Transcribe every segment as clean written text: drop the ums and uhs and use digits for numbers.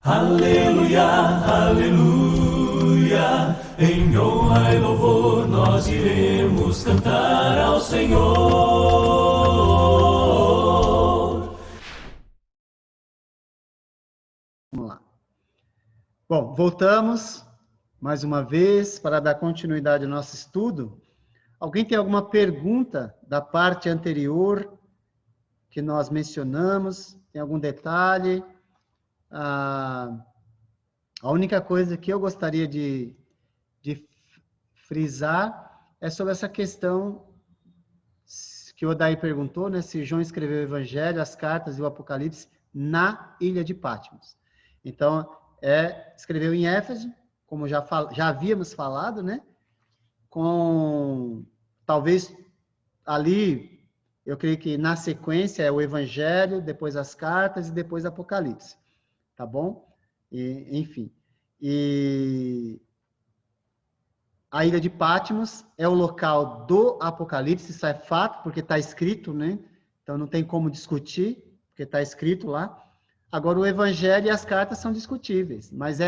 Aleluia, aleluia, em honra e louvor nós iremos cantar ao Senhor. Vamos lá. Bom, voltamos mais uma vez para dar continuidade ao nosso estudo. Alguém tem alguma pergunta da parte anterior que nós mencionamos? Tem algum detalhe? A única coisa que eu gostaria de frisar é sobre essa questão que o Odair perguntou, né? Se João escreveu o Evangelho, as cartas e o Apocalipse na ilha de Patmos. Então, escreveu em Éfeso, como já havíamos falado, né? Com, talvez, ali, eu creio que na sequência é o Evangelho, depois as cartas e depois o Apocalipse. Tá bom? Enfim. E a ilha de Patmos é o local do Apocalipse, isso é fato, porque está escrito, né? Então não tem como discutir, porque está escrito lá. Agora, o Evangelho e as cartas são discutíveis, mas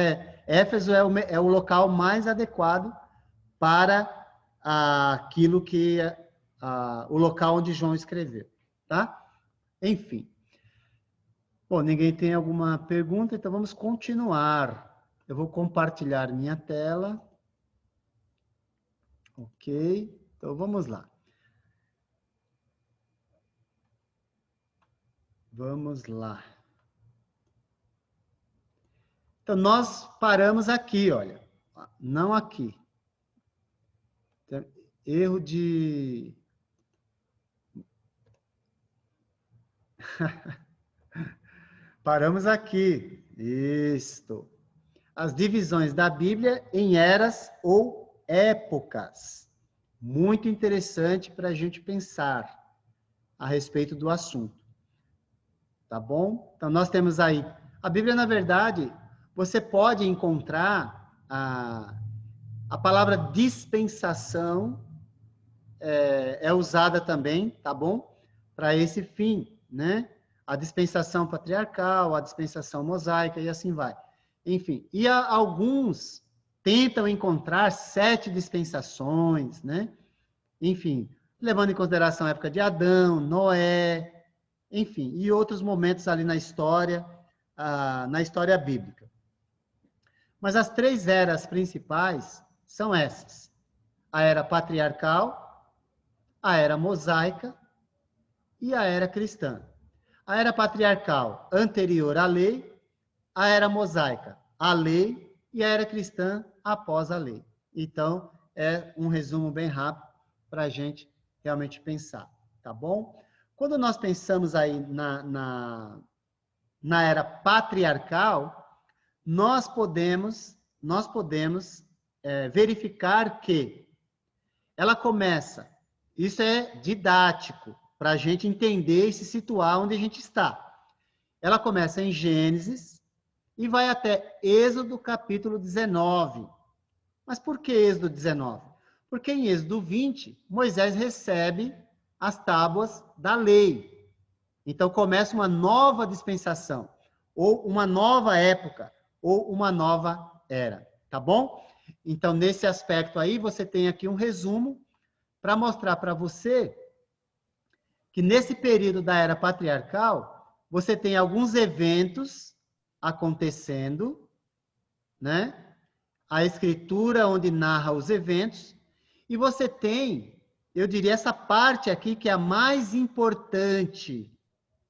Éfeso é o local mais adequado para aquilo que o local onde João escreveu, tá? Enfim. Bom, ninguém tem alguma pergunta, então vamos continuar. Eu vou compartilhar minha tela. Ok, então vamos lá. Vamos lá. Então, nós paramos aqui, olha. Não aqui. Então, erro de... Paramos aqui. Isto. As divisões da Bíblia em eras ou épocas. Muito interessante para a gente pensar a respeito do assunto. Tá bom? Então, nós temos aí... A Bíblia, na verdade, você pode encontrar a palavra dispensação é usada também, tá bom? Para esse fim, né? A dispensação patriarcal, a dispensação mosaica e assim vai. Enfim, e alguns tentam encontrar 7 dispensações, né? Enfim, levando em consideração a época de Adão, Noé, enfim, e outros momentos ali na história bíblica. Mas as 3 eras principais são essas: a era patriarcal, a era mosaica e a era cristã. A era patriarcal, anterior à lei, a era mosaica, a lei, e a era cristã, após a lei. Então, é um resumo bem rápido para a gente realmente pensar, tá bom? Quando nós pensamos aí na era patriarcal, nós podemos verificar que ela começa, isso é didático, para a gente entender e se situar onde a gente está. Ela começa em Gênesis e vai até Êxodo capítulo 19. Mas por que Êxodo 19? Porque em Êxodo 20, Moisés recebe as tábuas da lei. Então começa uma nova dispensação, ou uma nova época, ou uma nova era, tá bom? Então, nesse aspecto aí, você tem aqui um resumo para mostrar para você que nesse período da era patriarcal, você tem alguns eventos acontecendo, né? A escritura onde narra os eventos, e você tem, eu diria, essa parte aqui que é a mais importante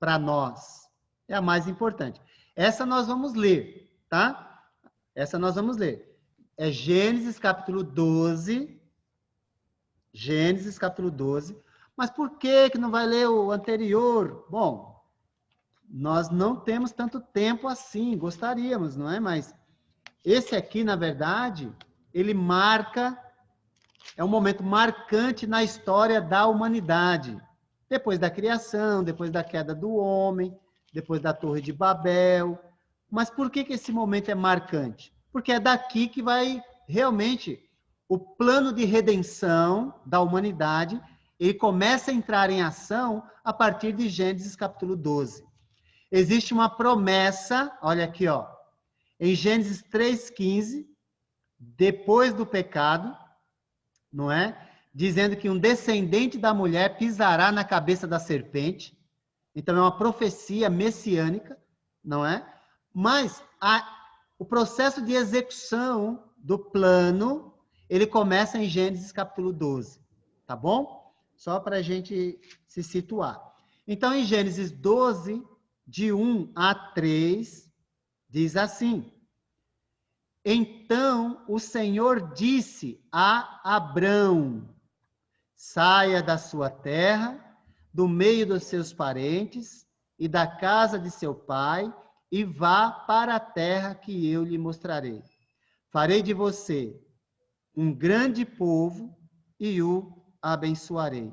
para nós. É a mais importante. Essa nós vamos ler, tá? Essa nós vamos ler. É Gênesis capítulo 12. Gênesis capítulo 12. Mas por que não vai ler o anterior? Bom, nós não temos tanto tempo assim, gostaríamos, não é? Mas esse aqui, na verdade, ele é um momento marcante na história da humanidade. Depois da criação, depois da queda do homem, depois da Torre de Babel. Mas por que esse momento é marcante? Porque é daqui que vai realmente o plano de redenção da humanidade, ele começa a entrar em ação a partir de Gênesis capítulo 12. Existe uma promessa, olha aqui, ó. Em Gênesis 3,15, depois do pecado, não é? Dizendo que um descendente da mulher pisará na cabeça da serpente. Então, é uma profecia messiânica, não é? Mas o processo de execução do plano, ele começa em Gênesis capítulo 12, tá bom? Só para a gente se situar. Então, em Gênesis 12, de 1 a 3, diz assim: Então o Senhor disse a Abrão: saia da sua terra, do meio dos seus parentes e da casa de seu pai, e vá para a terra que eu lhe mostrarei. Farei de você um grande povo e o abençoarei.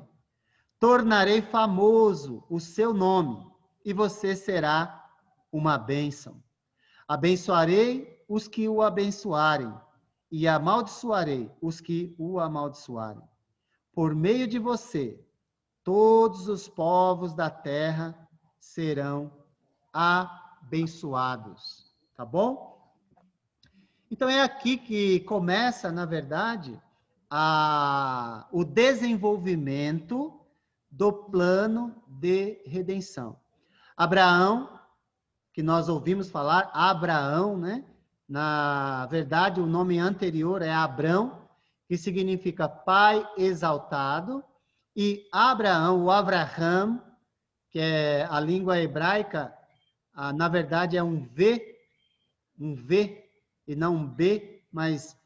Tornarei famoso o seu nome, e você será uma bênção. Abençoarei os que o abençoarem, e amaldiçoarei os que o amaldiçoarem. Por meio de você, todos os povos da terra serão abençoados. Tá bom? Então é aqui que começa, na verdade, o desenvolvimento do plano de redenção. Abraão, que nós ouvimos falar, Abraão, né? Na verdade, o nome anterior é Abrão, que significa pai exaltado, e Abraão, o Avraham, que é a língua hebraica, na verdade é um V e não um B, mas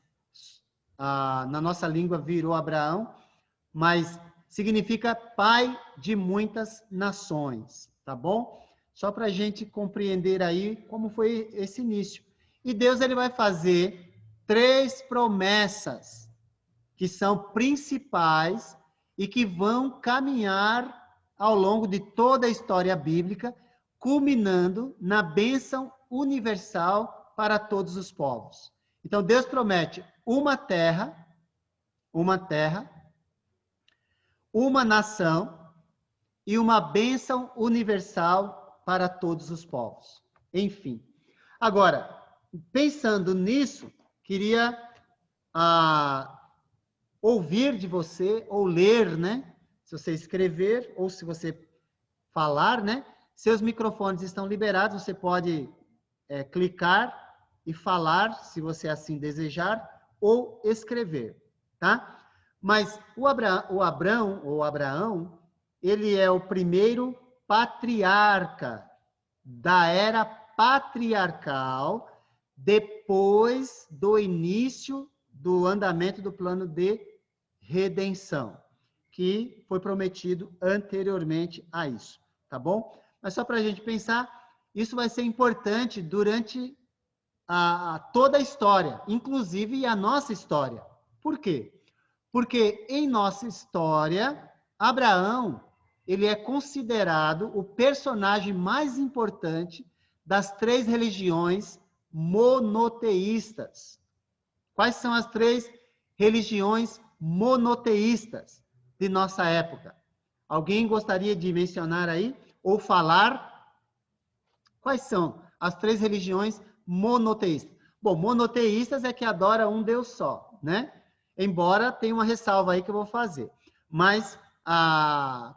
na nossa língua virou Abraão, mas significa pai de muitas nações, tá bom? Só para a gente compreender aí como foi esse início. E Deus ele vai fazer 3 promessas que são principais e que vão caminhar ao longo de toda a história bíblica, culminando na bênção universal para todos os povos. Então, Deus promete uma terra, uma nação e uma bênção universal para todos os povos. Enfim. Agora, pensando nisso, queria ouvir de você, ou ler, né? Se você escrever, ou se você falar, né? Seus microfones estão liberados, você pode clicar e falar, se você assim desejar, ou escrever, tá? Mas o Abraão, ele é o primeiro patriarca da era patriarcal, depois do início do andamento do plano de redenção, que foi prometido anteriormente a isso, tá bom? Mas só para a gente pensar, isso vai ser importante durante toda a história, inclusive a nossa história. Por quê? Porque em nossa história, Abraão, ele é considerado o personagem mais importante das 3 religiões monoteístas. Quais são as 3 religiões monoteístas de nossa época? Alguém gostaria de mencionar aí ou falar quais são as 3 religiões monoteístas? Bom, monoteístas é que adora um Deus só, né? Embora tenha uma ressalva aí que eu vou fazer. Mas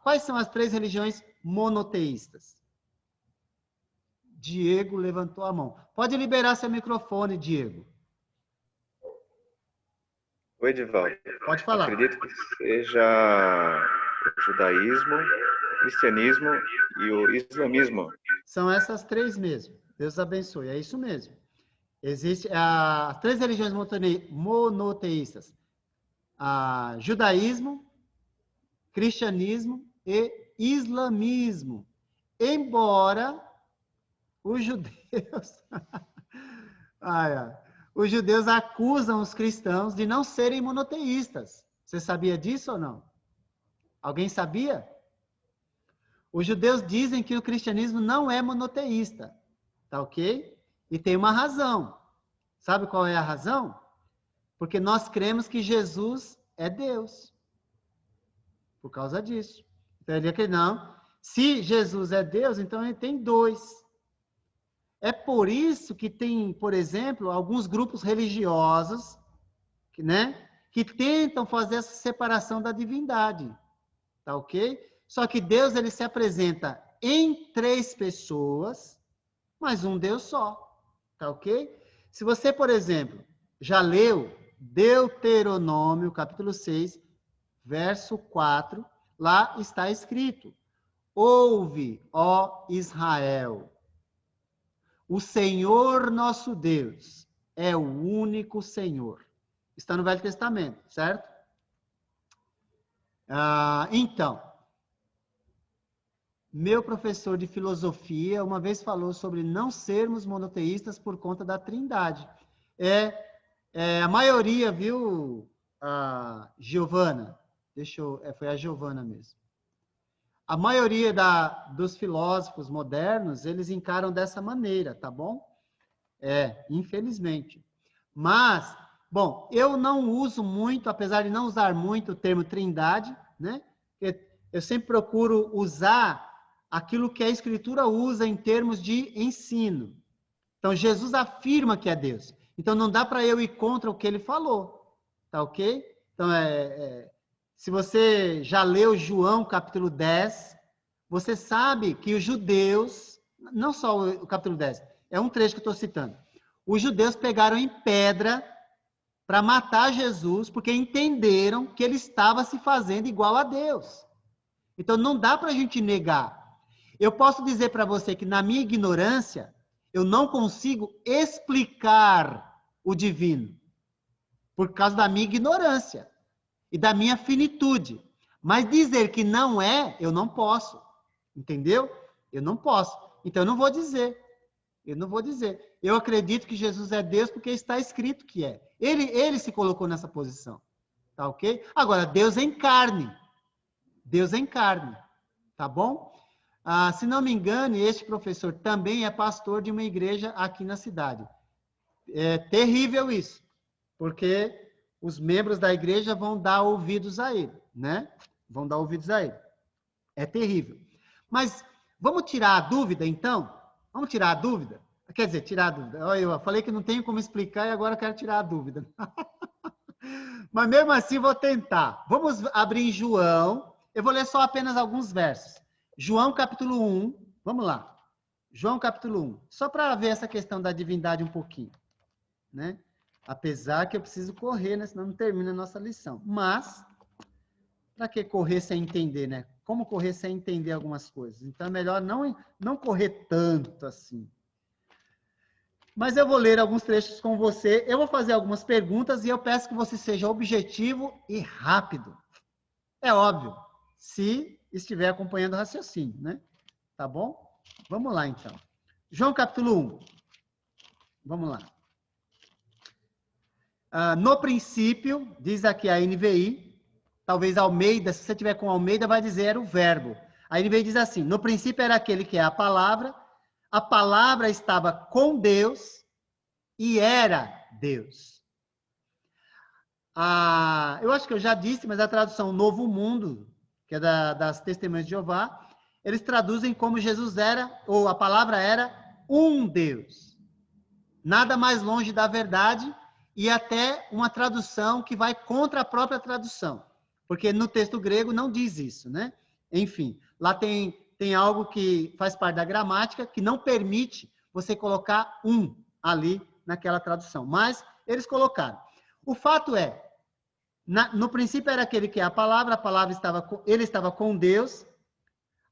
quais são as 3 religiões monoteístas? Diego levantou a mão. Pode liberar seu microfone, Diego. Oi, Edivaldo. Pode falar. Acredito que seja o judaísmo, o cristianismo e o islamismo. São essas 3 mesmo. Deus abençoe. É isso mesmo. Existem as 3 religiões monoteístas. Judaísmo, cristianismo e islamismo. Embora os judeus... os judeus acusam os cristãos de não serem monoteístas. Você sabia disso ou não? Alguém sabia? Os judeus dizem que o cristianismo não é monoteísta. Tá ok? E tem uma razão. Sabe qual é a razão? Porque nós cremos que Jesus é Deus. Por causa disso. Então ele diz que não. Se Jesus é Deus, então ele tem 2. É por isso que tem, por exemplo, alguns grupos religiosos, que tentam fazer essa separação da divindade, tá ok? Só que Deus, ele se apresenta em 3 pessoas, mas um Deus só, tá ok? Se você, por exemplo, já leu Deuteronômio, capítulo 6, verso 4, lá está escrito: ouve, ó Israel, o Senhor nosso Deus é o único Senhor. Está no Velho Testamento, certo? Então, meu professor de filosofia uma vez falou sobre não sermos monoteístas por conta da Trindade. A maioria, viu, Giovana? Foi a Giovana mesmo. A maioria dos filósofos modernos, eles encaram dessa maneira, tá bom? Infelizmente. Mas, bom, eu não uso muito, apesar de não usar muito o termo Trindade, né? Eu sempre procuro usar aquilo que a Escritura usa em termos de ensino. Então, Jesus afirma que é Deus. Então, não dá para eu ir contra o que ele falou, tá ok? Então, se você já leu João capítulo 10, você sabe que os judeus, não só o capítulo 10, é um trecho que eu estou citando, os judeus pegaram em pedra para matar Jesus, porque entenderam que ele estava se fazendo igual a Deus. Então, não dá para a gente negar. Eu posso dizer para você que, na minha ignorância, eu não consigo explicar o divino, por causa da minha ignorância e da minha finitude. Mas dizer que não é, eu não posso. Entendeu? Eu não posso. Então, eu não vou dizer. Eu acredito que Jesus é Deus porque está escrito que é. Ele se colocou nessa posição. Tá ok? Agora, Deus em carne. Deus em carne. Tá bom? Se não me engano, este professor também é pastor de uma igreja aqui na cidade. É terrível isso, porque os membros da igreja vão dar ouvidos a ele, né? Vão dar ouvidos a ele. É terrível. Mas vamos tirar a dúvida, então? Vamos tirar a dúvida? Quer dizer, tirar a dúvida. Eu falei que não tenho como explicar e agora quero tirar a dúvida. Mas mesmo assim vou tentar. Vamos abrir em João. Eu vou ler só apenas alguns versos. João capítulo 1. Vamos lá. João capítulo 1. Só para ver essa questão da divindade um pouquinho, né? Apesar que eu preciso correr, né? Senão não termina a nossa lição. Mas, para que correr sem entender, né? Como correr sem entender algumas coisas? Então, é melhor não correr tanto assim. Mas eu vou ler alguns trechos com você, eu vou fazer algumas perguntas e eu peço que você seja objetivo e rápido. É óbvio, se estiver acompanhando o raciocínio, né? Tá bom? Vamos lá, então. João capítulo 1. Vamos lá. No princípio, diz aqui a NVI, talvez Almeida, se você tiver com Almeida, vai dizer era o verbo. A NVI diz assim: no princípio era aquele que é a palavra estava com Deus e era Deus. Eu acho que eu já disse, mas a tradução Novo Mundo, que é das Testemunhas de Jeová, eles traduzem como Jesus era, ou a palavra era, um Deus. Nada mais longe da verdade, e até uma tradução que vai contra a própria tradução. Porque no texto grego não diz isso, né? Enfim, lá tem algo que faz parte da gramática que não permite você colocar um ali naquela tradução. Mas eles colocaram. O fato é, no princípio era aquele que é a palavra ele estava com Deus.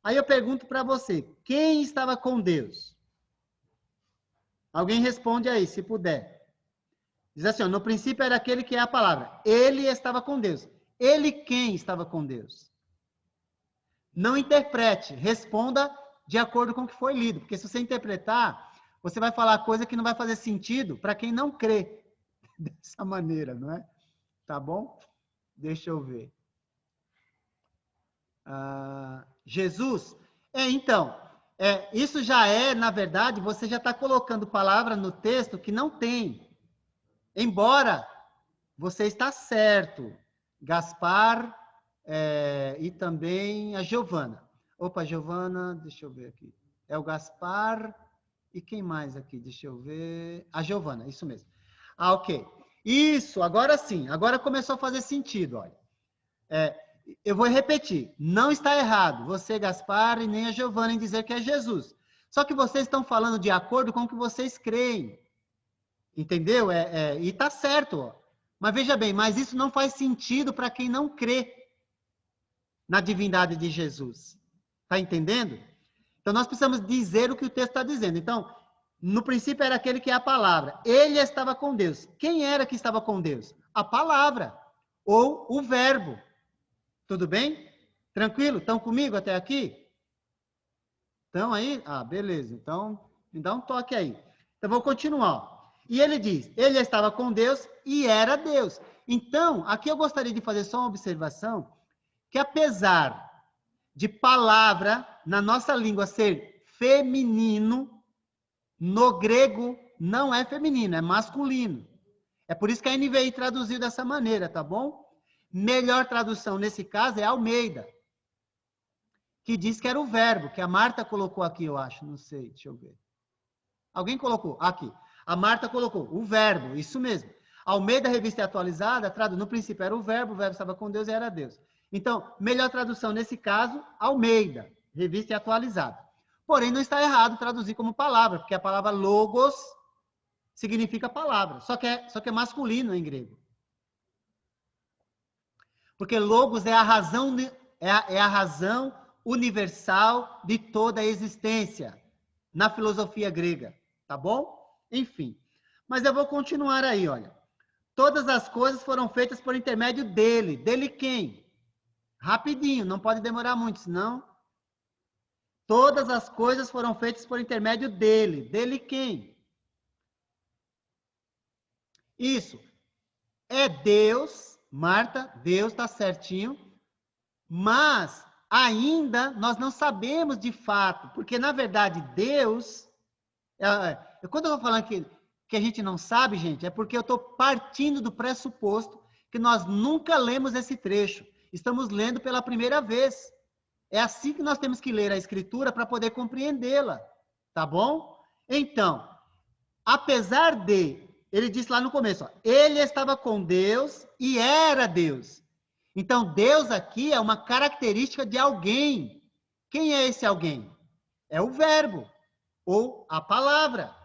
Aí eu pergunto para você, quem estava com Deus? Alguém responde aí, se puder. Diz assim, no princípio era aquele que é a palavra. Ele estava com Deus. Ele quem estava com Deus? Não interprete, responda de acordo com o que foi lido. Porque se você interpretar, você vai falar coisa que não vai fazer sentido para quem não crê dessa maneira, não é? Tá bom? Deixa eu ver. Jesus. Então, isso já na verdade, você já está colocando palavra no texto que não tem. Embora você está certo, Gaspar e também a Giovana. Opa, Giovana, deixa eu ver aqui. É o Gaspar E quem mais aqui? Deixa eu ver. A Giovana, isso mesmo. Ah, ok. Isso, agora sim. Agora começou a fazer sentido, olha. Eu vou repetir. Não está errado você, Gaspar, e nem a Giovana em dizer que é Jesus. Só que vocês estão falando de acordo com o que vocês creem. Entendeu? E tá certo. Ó. Mas veja bem, mas isso não faz sentido para quem não crê na divindade de Jesus. Está entendendo? Então, nós precisamos dizer o que o texto está dizendo. Então, no princípio era aquele que é a palavra. Ele estava com Deus. Quem era que estava com Deus? A palavra. Ou o verbo. Tudo bem? Tranquilo? Estão comigo até aqui? Estão aí? Ah, beleza. Então, me dá um toque aí. Então, vou continuar. E ele diz, ele estava com Deus e era Deus. Então, aqui eu gostaria de fazer só uma observação, que apesar de palavra, na nossa língua, ser feminino, no grego não é feminino, é masculino. É por isso que a NVI traduziu dessa maneira, tá bom? Melhor tradução nesse caso é Almeida, que diz que era o verbo, que a Marta colocou aqui, eu acho, não sei, deixa eu ver. Alguém colocou? Aqui. A Marta colocou o verbo, isso mesmo. Almeida, revista atualizada, no princípio era o verbo estava com Deus e era Deus. Então, melhor tradução nesse caso, Almeida, revista atualizada. Porém, não está errado traduzir como palavra, porque a palavra logos significa palavra, só que é masculino em grego. Porque logos é a razão, é a razão universal de toda a existência, na filosofia grega, tá bom? Enfim, mas eu vou continuar aí, olha. Todas as coisas foram feitas por intermédio dele. Dele quem? Rapidinho, não pode demorar muito, senão... Todas as coisas foram feitas por intermédio dele. Dele quem? Isso. É Deus, Marta, Deus está certinho, mas ainda nós não sabemos de fato, porque na verdade Deus... Quando eu estou falando que a gente não sabe, gente, é porque eu estou partindo do pressuposto que nós nunca lemos esse trecho. Estamos lendo pela primeira vez. É assim que nós temos que ler a Escritura para poder compreendê-la. Tá bom? Então, apesar de... Ele disse lá no começo, ó, ele estava com Deus e era Deus. Então, Deus aqui é uma característica de alguém. Quem é esse alguém? É o verbo, ou a palavra.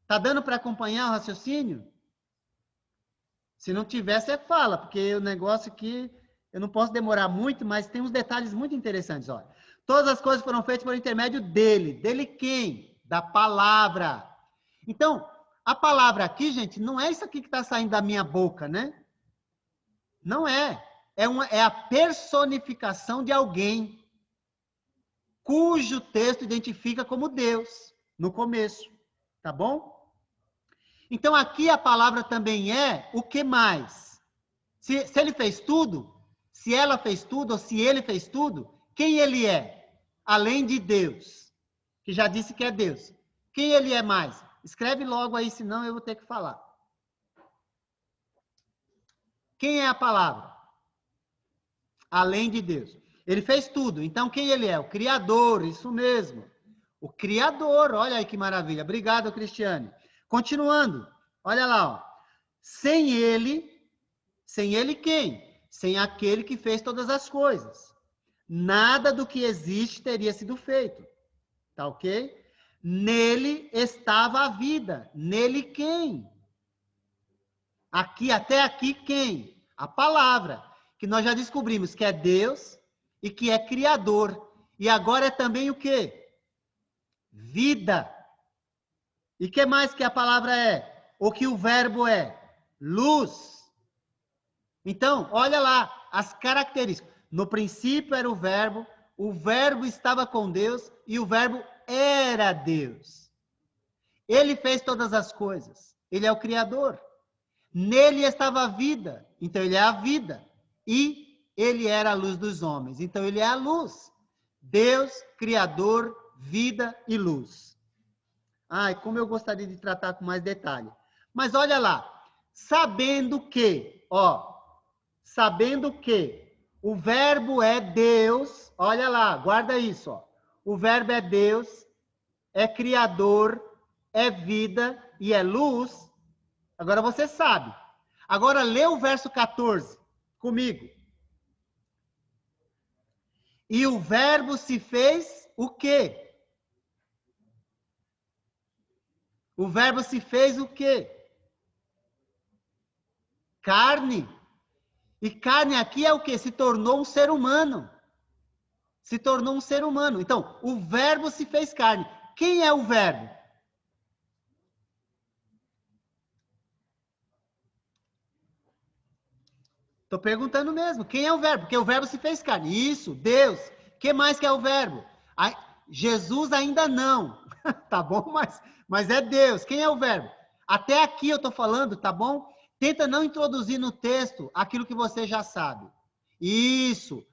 Tá dando para acompanhar o raciocínio? Se não tiver, você fala, porque o negócio aqui, eu não posso demorar muito, mas tem uns detalhes muito interessantes. Olha. Todas as coisas foram feitas por intermédio dele. Dele quem? Da palavra. Então, a palavra aqui, gente, não é isso aqui que está saindo da minha boca, né? Não é. É a personificação de alguém, cujo texto identifica como Deus, no começo. Tá bom? Então, aqui a palavra também é o que mais? Se ele fez tudo, se ela fez tudo, ou se ele fez tudo, quem ele é? Além de Deus, que já disse que é Deus. Quem ele é mais? Escreve logo aí, senão eu vou ter que falar. Quem é a palavra? Além de Deus. Ele fez tudo, então quem ele é? O Criador, isso mesmo. O Criador, olha aí que maravilha. Obrigado, Cristiane. Continuando, olha lá, ó. Sem ele quem? Sem aquele que fez todas as coisas. Nada do que existe teria sido feito. Tá ok? Nele estava a vida. Nele quem? Aqui, até aqui quem? A palavra, que nós já descobrimos que é Deus e que é Criador. E agora é também o quê? Vida. E que mais que a palavra é? O que o verbo é? Luz. Então, olha lá as características. No princípio era o verbo estava com Deus e o verbo era Deus. Ele fez todas as coisas. Ele é o Criador. Nele estava a vida. Então, ele é a vida. E ele era a luz dos homens. Então, ele é a luz. Deus, Criador, vida e luz. Ai, como eu gostaria de tratar com mais detalhe. Mas olha lá, sabendo que o verbo é Deus, olha lá, guarda isso, ó. O verbo é Deus, é Criador, é vida e é luz, agora você sabe. Agora lê o verso 14 comigo. E o verbo se fez o quê? O verbo se fez o quê? Carne. E carne aqui é o quê? Se tornou um ser humano. Se tornou um ser humano. Então, o verbo se fez carne. Quem é o verbo? Estou perguntando mesmo. Quem é o verbo? Porque o verbo se fez carne. Isso, Deus. Que mais que é o verbo? Jesus ainda não. Tá bom? Mas é Deus. Quem é o verbo? Até aqui eu estou falando, tá bom? Tenta não introduzir no texto aquilo que você já sabe. Isso.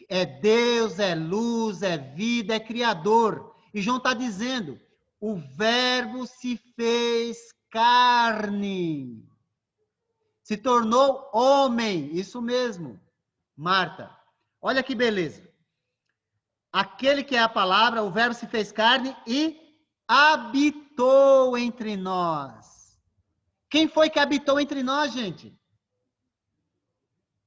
É Deus, é luz, é vida, é criador. E João está dizendo, o verbo se fez carne. Se tornou homem. Isso mesmo, Marta. Olha que beleza. Aquele que é a palavra, o verbo se fez carne e habitou entre nós. Quem foi que habitou entre nós, gente?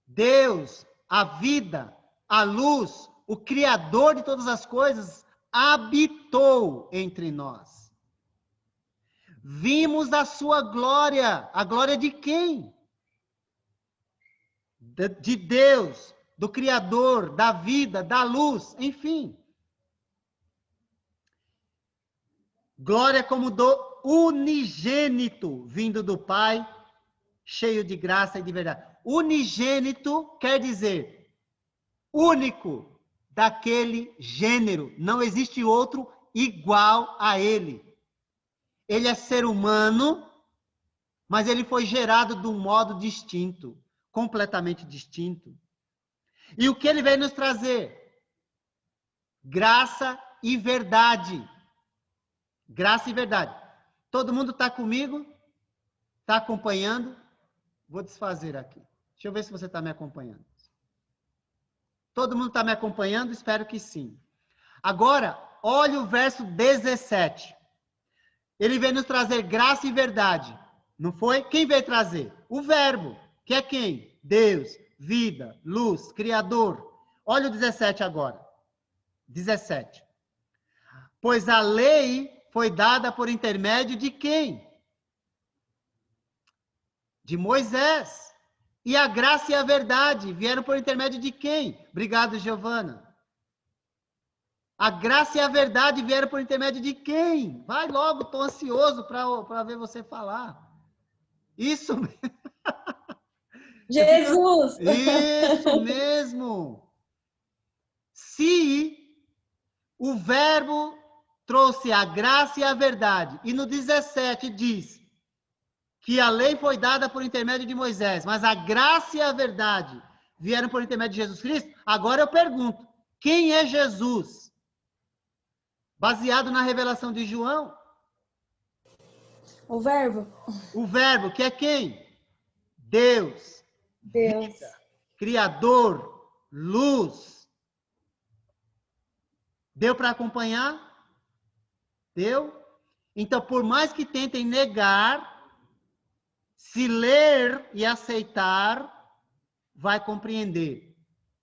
Deus, a vida, a luz, o Criador de todas as coisas, habitou entre nós. Vimos a sua glória. A glória de quem? De Deus, do Criador, da vida, da luz, enfim. Glória como do unigênito, vindo do Pai, cheio de graça e de verdade. Unigênito quer dizer único daquele gênero. Não existe outro igual a ele. Ele é ser humano, mas ele foi gerado de um modo distinto, completamente distinto. E o que ele veio nos trazer? Graça e verdade. Graça e verdade. Todo mundo está comigo? Está acompanhando? Vou desfazer aqui. Deixa eu ver se você está me acompanhando. Todo mundo está me acompanhando? Espero que sim. Agora, olha o verso 17. Ele veio nos trazer graça e verdade. Não foi? Quem veio trazer? O verbo. Que é quem? Deus, vida, luz, criador. Olha o 17 agora. 17. Pois a lei foi dada por intermédio de quem? De Moisés. E a graça e a verdade vieram por intermédio de quem? Obrigado, Giovana. A graça e a verdade vieram por intermédio de quem? Vai logo, estou ansioso para ver você falar. Isso mesmo. Jesus! Isso mesmo. Se o verbo trouxe a graça e a verdade, e no 17 diz que a lei foi dada por intermédio de Moisés, mas a graça e a verdade vieram por intermédio de Jesus Cristo, agora eu pergunto, quem é Jesus? Baseado na revelação de João? O verbo? O verbo, que é quem? Deus. Deus. Vida, Criador, luz. Deu para acompanhar? Deu? Então, por mais que tentem negar, se ler e aceitar, vai compreender.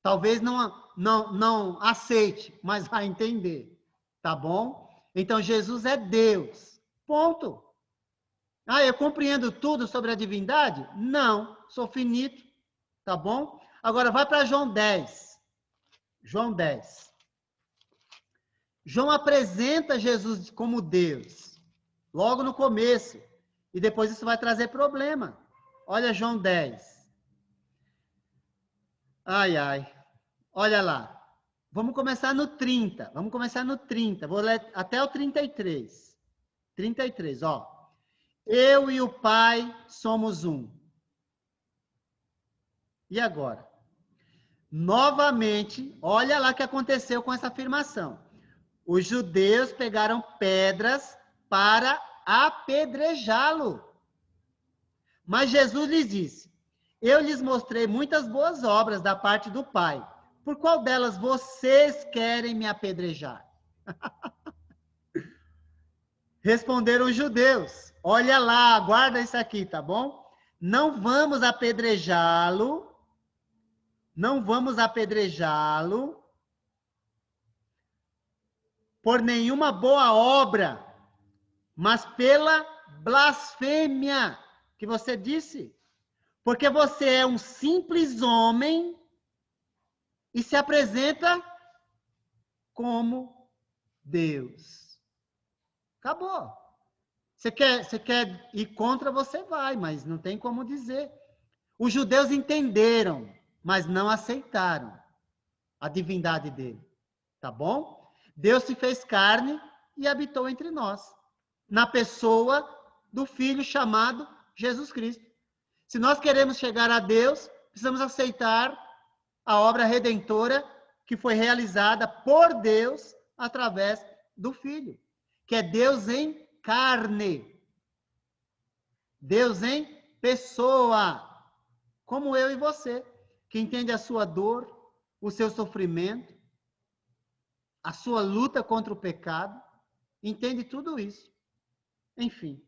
Talvez não aceite, mas vai entender. Tá bom? Então, Jesus é Deus. Ponto. Ah, eu compreendo tudo sobre a divindade? Não, sou finito. Tá bom? Agora, vai para João 10. João 10. João apresenta Jesus como Deus, logo no começo. E depois isso vai trazer problema. Olha João 10. Ai, ai. Olha lá. Vamos começar no 30. Vamos começar no 30. Vou ler até o 33. 33, ó. Eu e o Pai somos um. E agora? Novamente, olha lá o que aconteceu com essa afirmação. Os judeus pegaram pedras para apedrejá-lo. Mas Jesus lhes disse: eu lhes mostrei muitas boas obras da parte do Pai. Por qual delas vocês querem me apedrejar? Responderam os judeus: olha lá, guarda isso aqui, tá bom? Não vamos apedrejá-lo, por nenhuma boa obra, mas pela blasfêmia que você disse. Porque você é um simples homem e se apresenta como Deus. Acabou. Você quer ir contra, você vai, mas não tem como dizer. Os judeus entenderam, mas não aceitaram a divindade dele. Tá bom? Deus se fez carne e habitou entre nós, na pessoa do Filho chamado Jesus Cristo. Se nós queremos chegar a Deus, precisamos aceitar a obra redentora que foi realizada por Deus através do Filho, que é Deus em carne. Deus em pessoa, como eu e você, que entende a sua dor, o seu sofrimento, a sua luta contra o pecado, entende tudo isso. Enfim.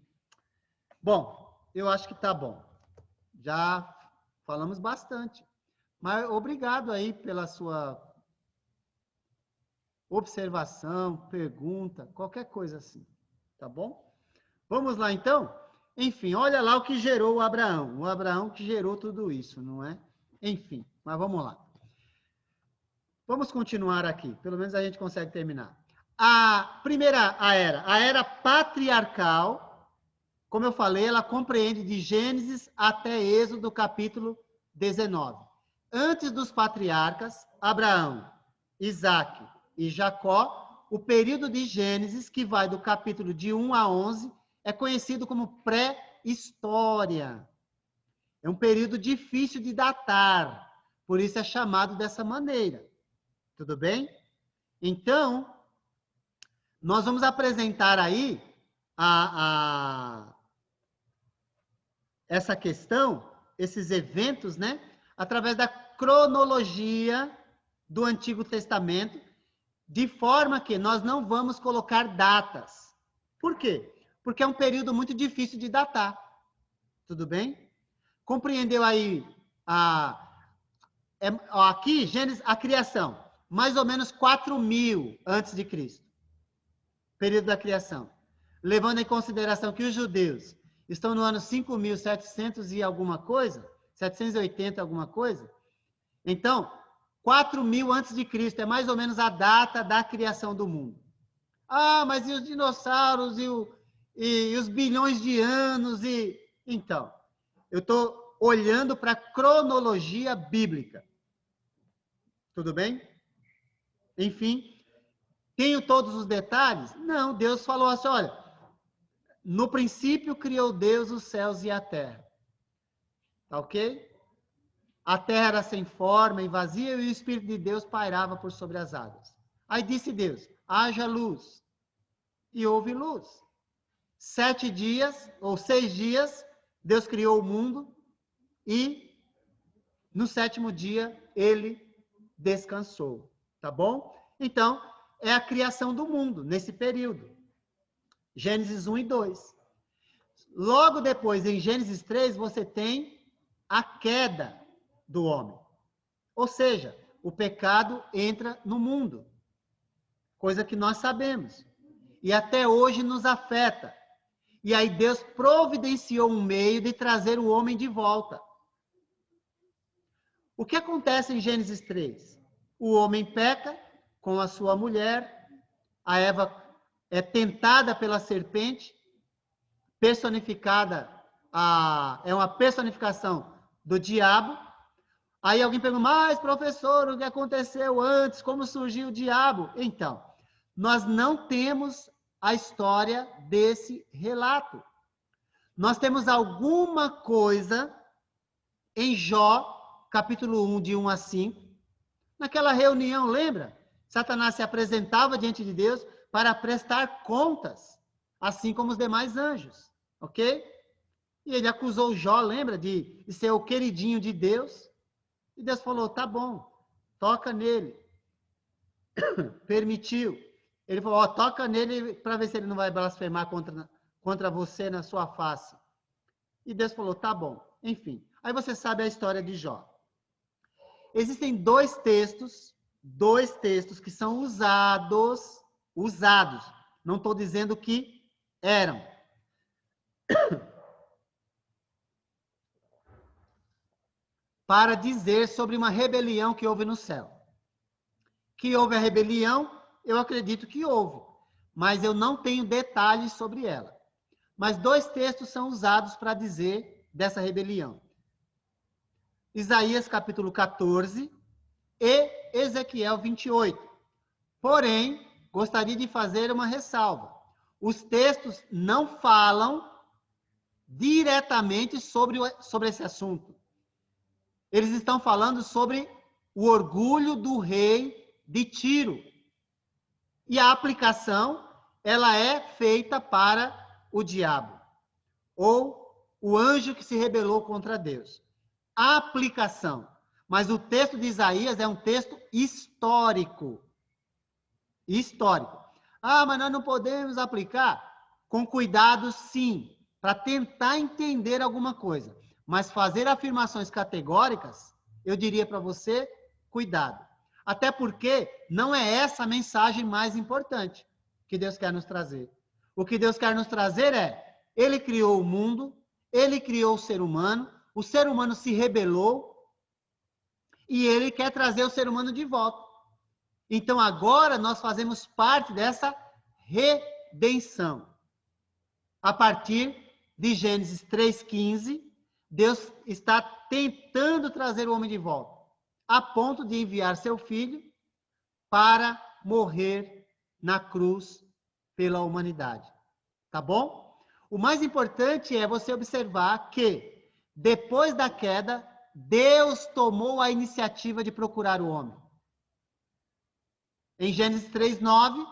Bom, eu acho que tá bom. Já falamos bastante. Mas obrigado aí pela sua observação, pergunta, qualquer coisa assim. Tá bom? Vamos lá, então? Enfim, olha lá o que gerou o Abraão. O Abraão que gerou tudo isso, não é? Enfim, mas vamos lá. Vamos continuar aqui. Pelo menos a gente consegue terminar. A primeira a era patriarcal, como eu falei, ela compreende de Gênesis até Êxodo, capítulo 19. Antes dos patriarcas, Abraão, Isaque e Jacó, o período de Gênesis, que vai do capítulo de 1 a 11, é conhecido como pré-história. É um período difícil de datar, por isso é chamado dessa maneira. Tudo bem? Então, nós vamos apresentar aí essa questão, esses eventos, né? Através da cronologia do Antigo Testamento, de forma que nós não vamos colocar datas. Por quê? Porque é um período muito difícil de datar. Tudo bem? Compreendeu aí aqui, Gênesis, a criação, mais ou menos 4.000 antes de Cristo. Período da criação. Levando em consideração que os judeus estão no ano 5.700 e alguma coisa, 780 alguma coisa. Então, 4.000 antes de Cristo é mais ou menos a data da criação do mundo. Ah, mas e os dinossauros e os bilhões de anos? Então, eu estou olhando para a cronologia bíblica. Tudo bem? Enfim, tenho todos os detalhes? Não, Deus falou assim, olha, no princípio criou Deus os céus e a terra. Tá ok? A terra era sem forma e vazia e o Espírito de Deus pairava por sobre as águas. Aí disse Deus, haja luz. E houve luz. 7 dias, ou 6 dias, Deus criou o mundo e no 7º dia ele descansou. Tá bom? Então, é a criação do mundo nesse período. Gênesis 1 e 2. Logo depois, em Gênesis 3, você tem a queda do homem. Ou seja, o pecado entra no mundo. Coisa que nós sabemos. E até hoje nos afeta. E aí Deus providenciou um meio de trazer o homem de volta. O que acontece em Gênesis 3? O homem peca com a sua mulher, a Eva é tentada pela serpente, personificada, é uma personificação do diabo. Aí alguém pergunta, mas professor, o que aconteceu antes? Como surgiu o diabo? Então, nós não temos a história desse relato. Nós temos alguma coisa em Jó, capítulo 1, de 1 a 5. Naquela reunião, lembra? Satanás se apresentava diante de Deus para prestar contas, assim como os demais anjos, ok? E ele acusou Jó, lembra, de ser o queridinho de Deus. E Deus falou, tá bom, toca nele. Permitiu. Ele falou, ó, toca nele para ver se ele não vai blasfemar contra você na sua face. E Deus falou, tá bom. Enfim, aí você sabe a história de Jó. Existem dois textos que são usados, não estou dizendo que eram. Para dizer sobre uma rebelião que houve no céu. Que houve a rebelião, eu acredito que houve, mas eu não tenho detalhes sobre ela. Mas dois textos são usados para dizer dessa rebelião. Isaías capítulo 14 e Ezequiel 28. Porém, gostaria de fazer uma ressalva. Os textos não falam diretamente sobre esse assunto. Eles estão falando sobre o orgulho do rei de Tiro. E a aplicação, ela é feita para o diabo, ou o anjo que se rebelou contra Deus. A aplicação. Mas o texto de Isaías é um texto histórico. Histórico. Ah, mas nós não podemos aplicar? Com cuidado, sim, para tentar entender alguma coisa. Mas fazer afirmações categóricas, eu diria para você, cuidado. Até porque não é essa a mensagem mais importante que Deus quer nos trazer. O que Deus quer nos trazer é, Ele criou o mundo, Ele criou o ser humano se rebelou e Ele quer trazer o ser humano de volta. Então agora nós fazemos parte dessa redenção. A partir de Gênesis 3,15, Deus está tentando trazer o homem de volta, a ponto de enviar seu filho para morrer na cruz pela humanidade. Tá bom? O mais importante é você observar que, depois da queda, Deus tomou a iniciativa de procurar o homem. Em Gênesis 3,9,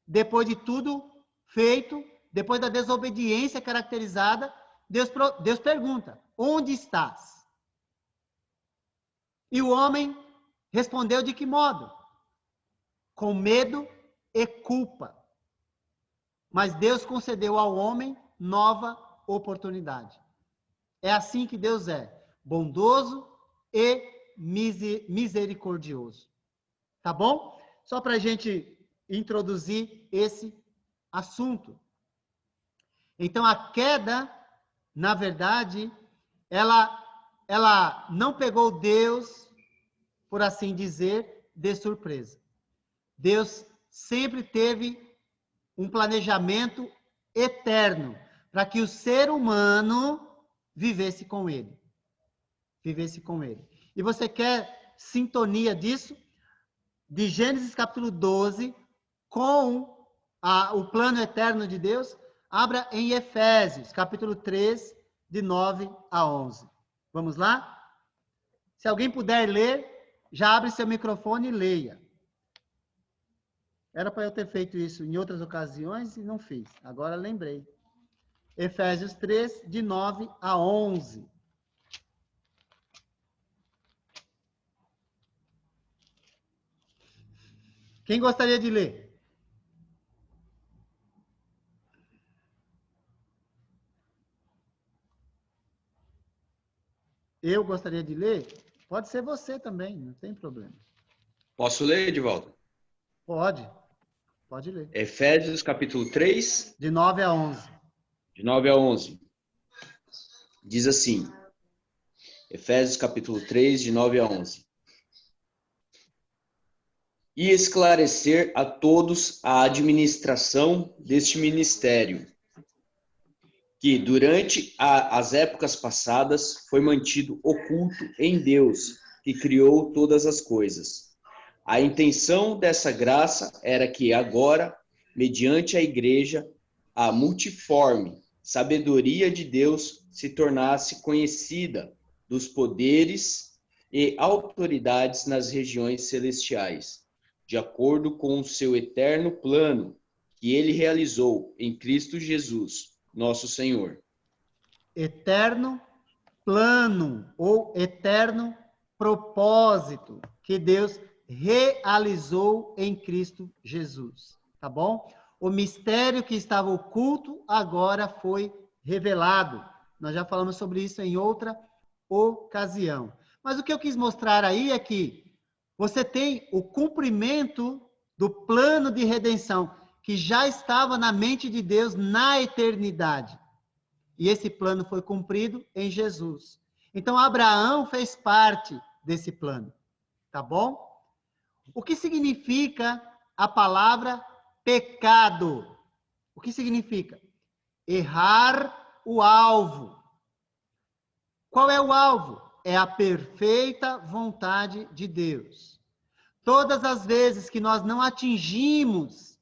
depois de tudo feito, depois da desobediência caracterizada, Deus pergunta, onde estás? E o homem respondeu de que modo? Com medo e culpa. Mas Deus concedeu ao homem nova oportunidade. É assim que Deus é, bondoso e misericordioso. Tá bom? Só para a gente introduzir esse assunto. Então, a queda, na verdade, ela não pegou Deus, por assim dizer, de surpresa. Deus sempre teve um planejamento eterno para que o ser humano vivesse com ele. Vivesse com ele. E você quer sintonia disso? De Gênesis capítulo 12, com o plano eterno de Deus, abra em Efésios, capítulo 3, de 9 a 11. Vamos lá? Se alguém puder ler, já abre seu microfone e leia. Era para eu ter feito isso em outras ocasiões e não fiz. Agora lembrei. Efésios 3, de 9 a 11. Quem gostaria de ler? Eu gostaria de ler? Pode ser você também, não tem problema. Posso ler, Edivaldo? Pode ler. Efésios capítulo 3, De 9 a 11. de 9 a 11. Diz assim, Efésios capítulo 3, de 9 a 11. E esclarecer a todos a administração deste ministério, que durante as épocas passadas foi mantido oculto em Deus, que criou todas as coisas. A intenção dessa graça era que agora, mediante a igreja, a multiforme sabedoria de Deus se tornasse conhecida dos poderes e autoridades nas regiões celestiais, de acordo com o seu eterno plano que ele realizou em Cristo Jesus, nosso Senhor. Eterno plano ou eterno propósito que Deus realizou em Cristo Jesus. tá bom? O mistério que estava oculto agora foi revelado. Nós já falamos sobre isso em outra ocasião. Mas o que eu quis mostrar aí é que você tem o cumprimento do plano de redenção que já estava na mente de Deus na eternidade. E esse plano foi cumprido em Jesus. Então, Abraão fez parte desse plano. Tá bom? O que significa a palavra pecado? O que significa? Errar o alvo. Qual é o alvo? É a perfeita vontade de Deus. Todas as vezes que nós não atingimos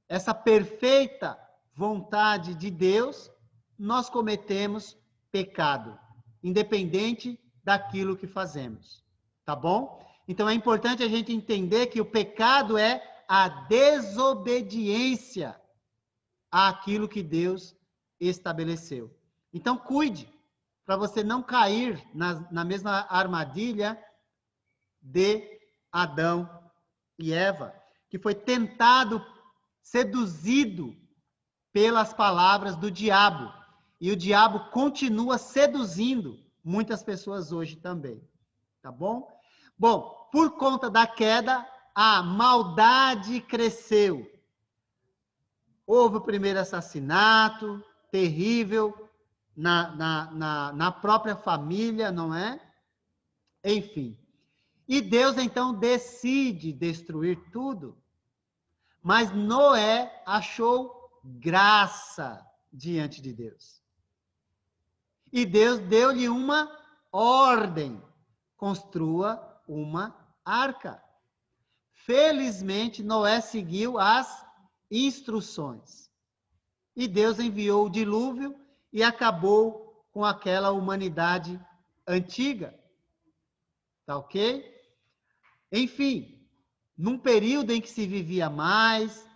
essa perfeita vontade de Deus, nós cometemos pecado, independente daquilo que fazemos. Tá bom? Então é importante a gente entender que o pecado é a desobediência àquilo que Deus estabeleceu. Então cuide, para você não cair na mesma armadilha de Adão e Eva, que foi tentado, seduzido pelas palavras do diabo. E o diabo continua seduzindo muitas pessoas hoje também. Tá bom? Bom, por conta da queda, a maldade cresceu. Houve o primeiro assassinato terrível na própria família, não é? Enfim. E Deus, então, decide destruir tudo. Mas Noé achou graça diante de Deus. E Deus deu-lhe uma ordem. Construa uma arca. Felizmente, Noé seguiu as instruções. E Deus enviou o dilúvio e acabou com aquela humanidade antiga. Tá ok? Enfim, num período em que se vivia mais,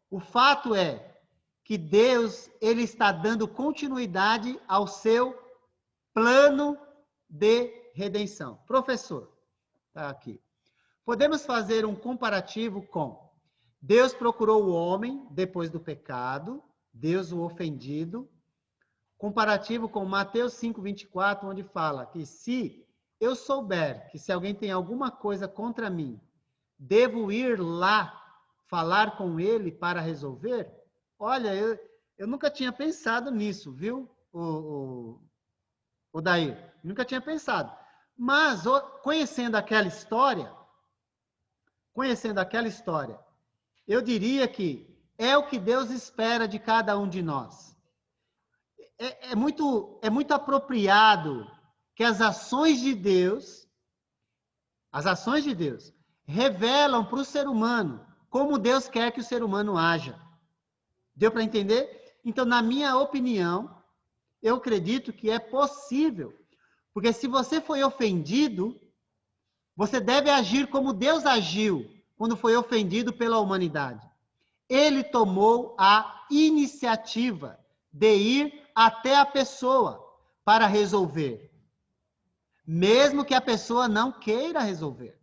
o fato é que Deus ele está dando continuidade ao seu plano de redenção. Professor, tá aqui. Podemos fazer um comparativo com Deus procurou o homem depois do pecado, Deus o ofendido, comparativo com Mateus 5:24, onde fala que se eu souber que se alguém tem alguma coisa contra mim, devo ir lá falar com ele para resolver? Olha, eu nunca tinha pensado nisso, viu, o Dair? Nunca tinha pensado. Mas, conhecendo aquela história, eu diria que é o que Deus espera de cada um de nós. É muito apropriado que as ações de Deus revelam para o ser humano como Deus quer que o ser humano haja. Deu para entender? Então, na minha opinião, eu acredito que é possível. Porque se você foi ofendido, você deve agir como Deus agiu quando foi ofendido pela humanidade. Ele tomou a iniciativa de ir até a pessoa para resolver. Mesmo que a pessoa não queira resolver.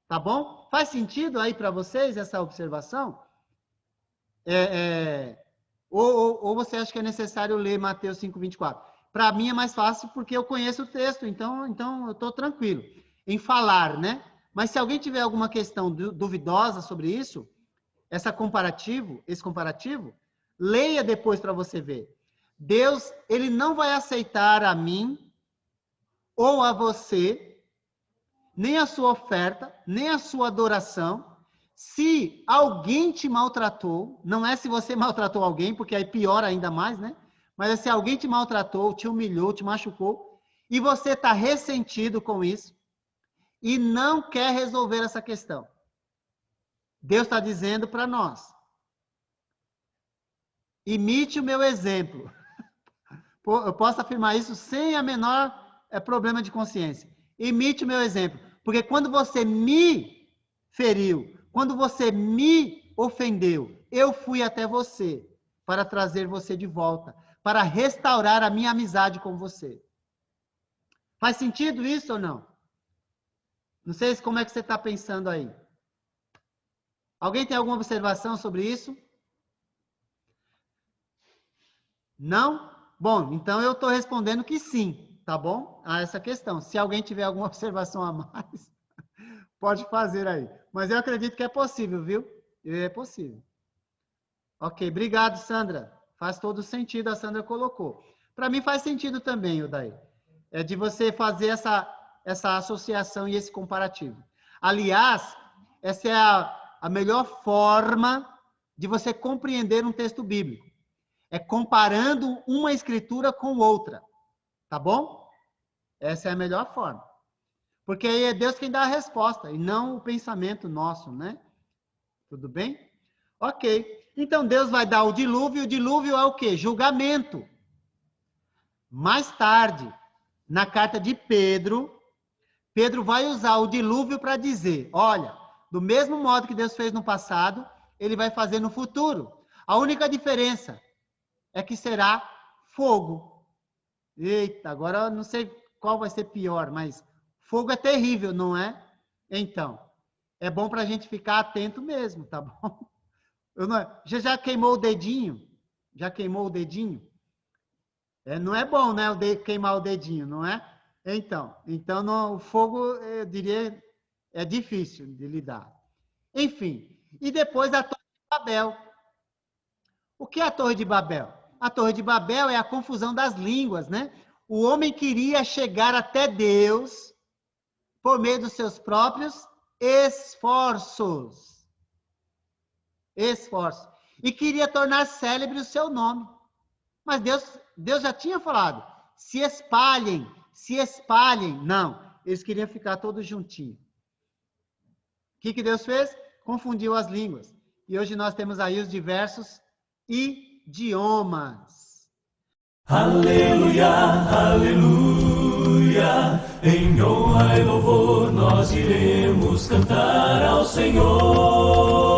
Tá bom? Faz sentido aí para vocês essa observação? Ou você acha que é necessário ler Mateus 5:24? Para mim é mais fácil porque eu conheço o texto, então eu estou tranquilo em falar, né? Mas se alguém tiver alguma questão duvidosa sobre isso, esse comparativo, leia depois para você ver. Deus, ele não vai aceitar a mim ou a você, nem a sua oferta, nem a sua adoração, se alguém te maltratou, não é se você maltratou alguém, porque aí piora ainda mais, né? Mas é se alguém te maltratou, te humilhou, te machucou, e você está ressentido com isso, e não quer resolver essa questão. Deus está dizendo para nós, imite o meu exemplo. Eu posso afirmar isso sem a menor problema de consciência. Imite o meu exemplo. Porque quando você me feriu, quando você me ofendeu, eu fui até você para trazer você de volta, para restaurar a minha amizade com você. Faz sentido isso ou não? Não sei como é que você está pensando aí. Alguém tem alguma observação sobre isso? Não? Bom, então eu estou respondendo que sim, tá bom? A essa questão. Se alguém tiver alguma observação a mais, pode fazer aí. Mas eu acredito que é possível, viu? É possível. Ok, obrigado, Sandra. Faz todo sentido, a Sandra colocou. Para mim faz sentido também, Odaí. É de você fazer essa associação e esse comparativo. Aliás, essa é a melhor forma de você compreender um texto bíblico. É comparando uma escritura com outra. Tá bom? Essa é a melhor forma. Porque aí é Deus quem dá a resposta, e não o pensamento nosso, né? Tudo bem? Ok. Então, Deus vai dar o dilúvio é o quê? Julgamento. Mais tarde, na carta de Pedro, Pedro vai usar o dilúvio para dizer, olha, do mesmo modo que Deus fez no passado, ele vai fazer no futuro. A única diferença é que será fogo. Eita, agora eu não sei qual vai ser pior, mas fogo é terrível, não é? Então, é bom para a gente ficar atento mesmo, tá bom? Já queimou o dedinho? Já queimou o dedinho? Não é bom, né? Queimar o dedinho, não é? Então o fogo, eu diria, é difícil de lidar. Enfim, e depois a Torre de Babel. O que é a Torre de Babel? A Torre de Babel é a confusão das línguas, né? O homem queria chegar até Deus por meio dos seus próprios esforços. E queria tornar célebre o seu nome. Mas Deus já tinha falado, se espalhem. Não, eles queriam ficar todos juntinhos. O que Deus fez? Confundiu as línguas. E hoje nós temos aí os diversos idiomas. Aleluia, aleluia, em honra e louvor nós iremos cantar ao Senhor.